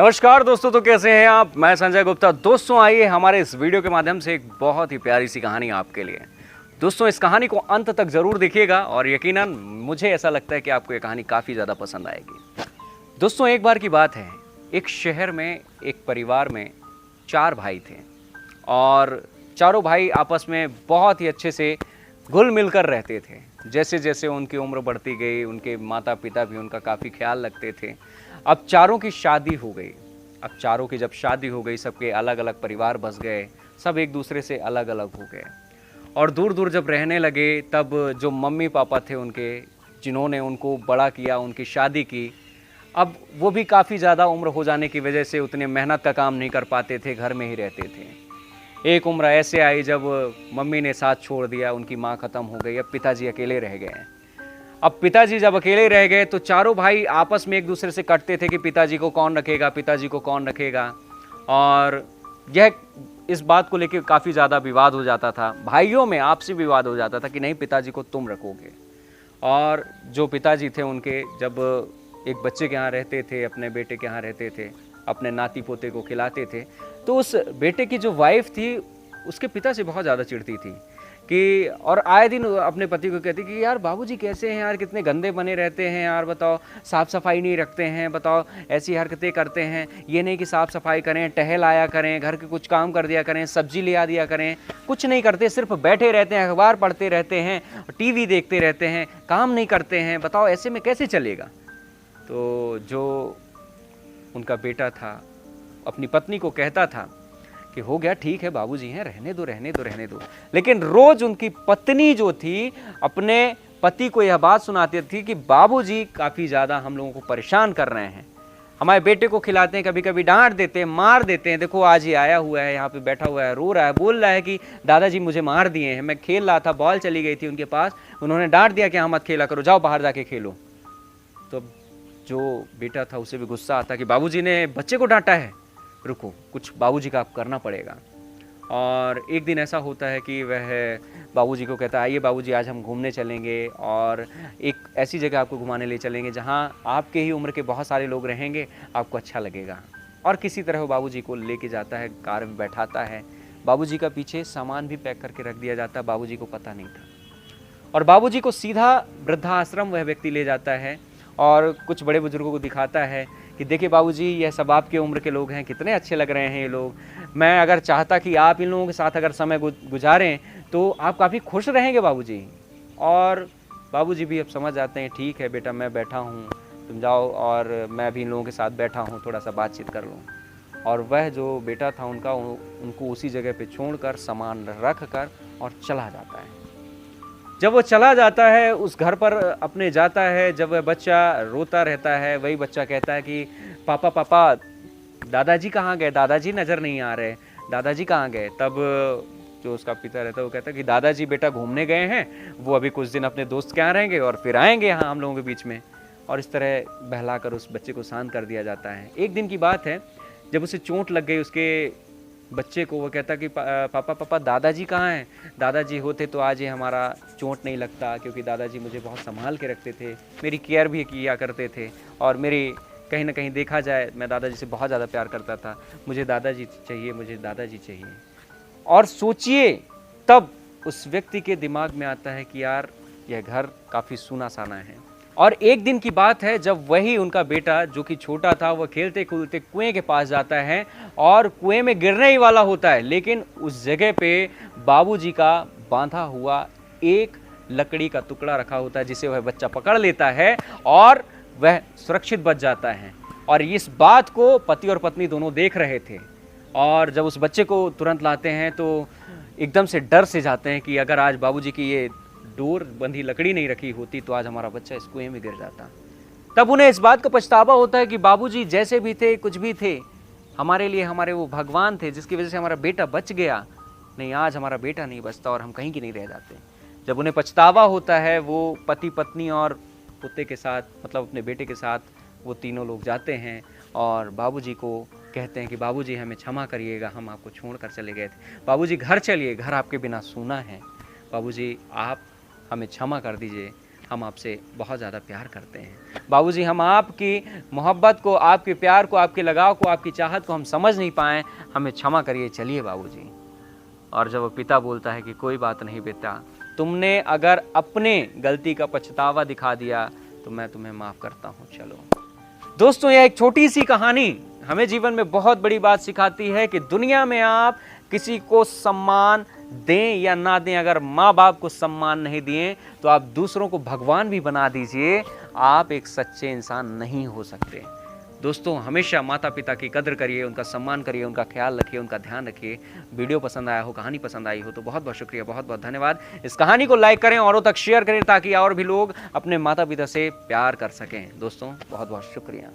नमस्कार दोस्तों, तो कैसे हैं आप। मैं संजय गुप्ता। दोस्तों आइए हमारे इस वीडियो के माध्यम से एक बहुत ही प्यारी सी कहानी आपके लिए। दोस्तों इस कहानी को अंत तक जरूर देखिएगा और यकीनन मुझे ऐसा लगता है कि आपको ये कहानी काफ़ी ज़्यादा पसंद आएगी। दोस्तों एक बार की बात है, एक शहर में एक परिवार में 4 भाई थे और चारों भाई आपस में बहुत ही अच्छे से घुल मिल कर रहते थे। जैसे जैसे उनकी उम्र बढ़ती गई, उनके माता पिता भी उनका काफ़ी ख्याल रखते थे। अब चारों की शादी हो गई। अब चारों की जब शादी हो गई, सबके अलग अलग परिवार बस गए, सब एक दूसरे से अलग अलग हो गए और दूर दूर जब रहने लगे, तब जो मम्मी पापा थे उनके, जिन्होंने उनको बड़ा किया, उनकी शादी की, अब वो भी काफ़ी ज़्यादा उम्र हो जाने की वजह से उतने मेहनत का काम नहीं कर पाते थे, घर में ही रहते थे। एक उम्र ऐसे आई जब मम्मी ने साथ छोड़ दिया, उनकी माँ ख़त्म हो गई, अब पिताजी अकेले रह गए। अब पिताजी जब अकेले रह गए तो चारों भाई आपस में एक दूसरे से कटते थे कि पिताजी को कौन रखेगा, पिताजी को कौन रखेगा। और यह इस बात को लेकर काफ़ी ज़्यादा विवाद हो जाता था, भाइयों में आपसी विवाद हो जाता था कि नहीं, पिताजी को तुम रखोगे। और जो पिताजी थे उनके, जब एक बच्चे के यहाँ रहते थे, अपने बेटे के यहाँ रहते थे, अपने नाती पोते को खिलाते थे, तो उस बेटे की जो वाइफ थी उसके पिता से बहुत ज़्यादा चिढ़ती थी कि, और आए दिन अपने पति को कहती कि यार बाबूजी कैसे हैं यार, कितने गंदे बने रहते हैं यार, बताओ साफ़ सफाई नहीं रखते हैं, बताओ ऐसी हरकतें करते हैं, ये नहीं कि साफ़ सफाई करें, टहल आया करें, घर के कुछ काम कर दिया करें, सब्जी ले आ दिया करें, कुछ नहीं करते, सिर्फ बैठे रहते हैं, अखबार पढ़ते रहते हैं, टीवी देखते रहते हैं, काम नहीं करते हैं, बताओ ऐसे में कैसे चलेगा। तो जो उनका बेटा था अपनी पत्नी को कहता था कि हो गया, ठीक है बाबूजी हैं, रहने दो रहने दो रहने दो। लेकिन रोज उनकी पत्नी जो थी अपने पति को यह बात सुनाती थी कि बाबूजी काफ़ी ज़्यादा हम लोगों को परेशान कर रहे हैं, हमारे बेटे को खिलाते हैं, कभी कभी डांट देते हैं, मार देते हैं, देखो आज ही आया हुआ है, यहाँ पे बैठा हुआ है, रो रहा है, बोल रहा है कि दादाजी मुझे मार दिए हैं, मैं खेल रहा था, बॉल चली गई थी उनके पास, उन्होंने डांट दिया कि हाँ मत खेला करो, जाओ बाहर जाके खेलो। तो जो बेटा था उसे भी गुस्सा आता कि बाबूजी ने बच्चे को डांटा है, रुको कुछ बाबूजी का आप करना पड़ेगा। और एक दिन ऐसा होता है कि वह बाबूजी को कहता है, आइए बाबूजी आज हम घूमने चलेंगे और एक ऐसी जगह आपको घुमाने ले चलेंगे जहां आपके ही उम्र के बहुत सारे लोग रहेंगे, आपको अच्छा लगेगा। और किसी तरह वो बाबूजी को लेके जाता है, कार में बैठाता है, बाबूजी का पीछे सामान भी पैक करके रख दिया जाता है, बाबूजी को पता नहीं था। और बाबूजी को सीधा वृद्धाश्रम वह व्यक्ति ले जाता है और कुछ बड़े बुजुर्गों को दिखाता है कि देखिए बाबूजी, यह सब आपके उम्र के लोग हैं, कितने अच्छे लग रहे हैं ये लोग, मैं अगर चाहता कि आप इन लोगों के साथ अगर समय गुजारें तो आप काफ़ी खुश रहेंगे बाबूजी। और बाबूजी भी अब समझ जाते हैं, ठीक है बेटा मैं बैठा हूँ, तुम जाओ और मैं भी इन लोगों के साथ बैठा हूँ, थोड़ा सा बातचीत कर लूँ। और वह जो बेटा था उनका, उनको उसी जगह पे छोड़कर सामान रख कर और चला जाता है। जब वो चला जाता है, उस घर पर अपने जाता है, जब वह बच्चा रोता रहता है, वही बच्चा कहता है कि पापा पापा दादाजी कहाँ गए, दादाजी नज़र नहीं आ रहे, दादाजी कहाँ गए। तब जो उसका पिता रहता है वो कहता है कि दादाजी बेटा घूमने गए हैं, वो अभी कुछ दिन अपने दोस्त के यहाँ रहेंगे और फिर आएंगे यहाँ हम लोगों के बीच में। और इस तरह बहलाकर उस बच्चे को शांत कर दिया जाता है। एक दिन की बात है, जब उसे चोट लग गई उसके बच्चे को, वो कहता कि पापा पापा दादाजी कहाँ हैं, दादाजी होते तो आज ये हमारा चोट नहीं लगता, क्योंकि दादाजी मुझे बहुत संभाल के रखते थे, मेरी केयर भी किया करते थे, और मेरी कहीं ना कहीं देखा जाए मैं दादाजी से बहुत ज़्यादा प्यार करता था, मुझे दादाजी चाहिए, मुझे दादाजी चाहिए। और सोचिए तब उस व्यक्ति के दिमाग में आता है कि यार यह घर काफ़ी सूना साना है। और एक दिन की बात है जब वही उनका बेटा जो कि छोटा था, वह खेलते कूदते कुएं के पास जाता है और कुएं में गिरने ही वाला होता है, लेकिन उस जगह पे बाबूजी का बांधा हुआ एक लकड़ी का टुकड़ा रखा होता है, जिसे वह बच्चा पकड़ लेता है और वह सुरक्षित बच जाता है। और इस बात को पति और पत्नी दोनों देख रहे थे, और जब उस बच्चे को तुरंत लाते हैं तो एकदम से डर से जाते हैं कि अगर आज बाबूजी की ये डोर बंधी लकड़ी नहीं रखी होती तो आज हमारा बच्चा इस कुएं में गिर जाता। तब उन्हें इस बात का पछतावा होता है कि बाबूजी जैसे भी थे, कुछ भी थे, हमारे लिए हमारे वो भगवान थे, जिसकी वजह से हमारा बेटा बच गया। नहीं, आज हमारा बेटा नहीं बचता और हम कहीं की नहीं रह जाते। जब उन्हें पछतावा होता है, वो पति पत्नी और पुत्र के साथ, मतलब अपने बेटे के साथ, वो तीनों लोग जाते हैं और बाबूजी को कहते हैं कि बाबूजी हमें क्षमा करिएगा, हम आपको छोड़कर चले गए थे, बाबूजी घर चलिए, घर आपके बिना सूना है, बाबूजी आप हमें क्षमा कर दीजिए, हम आपसे बहुत ज़्यादा प्यार करते हैं। बाबूजी, हम आपकी मोहब्बत को, आपके प्यार को, आपके लगाव को, आपकी चाहत को हम समझ नहीं पाए, हमें क्षमा करिए, चलिए बाबूजी। और जब वो पिता बोलता है कि कोई बात नहीं बेटा, तुमने अगर अपने गलती का पछतावा दिखा दिया तो मैं तुम्हें माफ़ करता हूँ, चलो। दोस्तों, यह एक छोटी सी कहानी हमें जीवन में बहुत बड़ी बात सिखाती है कि दुनिया में आप किसी को सम्मान दें या ना दें, अगर माँ बाप को सम्मान नहीं दिए तो आप दूसरों को भगवान भी बना दीजिए, आप एक सच्चे इंसान नहीं हो सकते। दोस्तों, हमेशा माता पिता की कदर करिए, उनका सम्मान करिए, उनका ख्याल रखिए, उनका ध्यान रखिए। वीडियो पसंद आया हो, कहानी पसंद आई हो तो बहुत बहुत शुक्रिया, बहुत बहुत धन्यवाद। इस कहानी को लाइक करें, औरों तक शेयर करें ताकि और भी लोग अपने माता पिता से प्यार कर सकें। दोस्तों, बहुत बहुत शुक्रिया।